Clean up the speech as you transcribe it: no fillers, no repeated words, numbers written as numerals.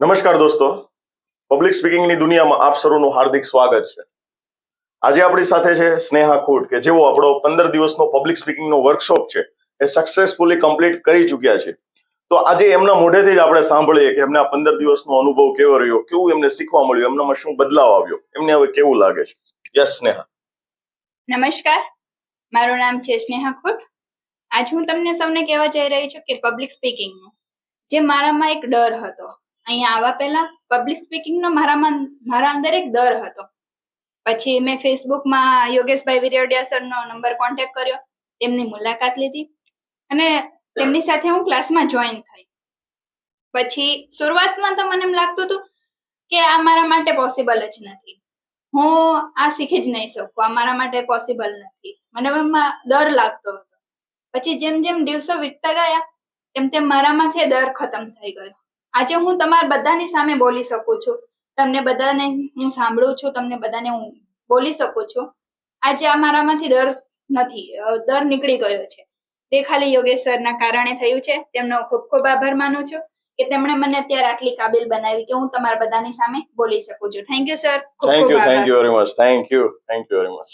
નમસ્કાર દોસ્તો, પબ્લિક સ્પીકિંગની દુનિયામાં આપ સૌનું હાર્દિક સ્વાગત છે. આજે આપણી સાથે છે સ્નેહા ખોટ કે જેઓ આપણો 15 દિવસનો પબ્લિક સ્પીકિંગનો વર્કશોપ છે એ સક્સેસફુલી કમ્પ્લીટ કરી ચૂક્યા છે. તો આજે એમના મોઢેથી જ આપણે સાંભળીએ કે એમને આ 15 દિવસનો અનુભવ કેવો રહ્યો, કેવું એમને શીખવા મળ્યું, એમનામાં શું બદલાવ આવ્યો, એમને હવે કેવું લાગે છે. યસ સ્નેહા. નમસ્કાર, મારું નામ છે સ્નેહા ખોટ. આજ હું તમને સૌને કહેવા જઈ રહી છું કે પબ્લિક સ્પીકિંગનો જે મારામાં એક ડર હતો, અહીંયા આવવા પહેલા પબ્લિક સ્પીકિંગનો મારા અંદર એક ડર હતો. પછી મેં ફેસબુકમાં યોગેશભાઈ વિરડિયા સરનો નંબર કોન્ટેક્ટ કર્યો, તેમની મુલાકાત લીધી અને તેમની સાથે હું ક્લાસમાં જોઈન થઈ. પછી શરૂઆતમાં તો મને એમ લાગતું હતું કે આ મારા માટે પોસિબલ જ નથી, હું આ શીખી જ નહીં શકું, આ મારા માટે પોસિબલ નથી, મને એમાં ડર લાગતો હતો. પછી જેમ જેમ દિવસો વીતતા ગયા તેમ તેમ મારામાંથી ડર ખતમ થઈ ગયો. આજે હું તમારા બધાની સામે બોલી શકું છું, તમને બધાને હું સાંભળું છું, તમને બધાને હું બોલી શકું છું. આજે આ મારામાંથી ડર નથી, ડર નીકળી ગયો છે. તે ખાલી યોગેશ સરના કારણે થયું છે. તેમનો ખૂબ ખૂબ આભાર માનું છું કે તેમણે મને અત્યારે આટલી કાબિલ બનાવી કે હું તમારા બધાની સામે બોલી શકું છું. Thank you sir. Thank you very much. Thank you very much.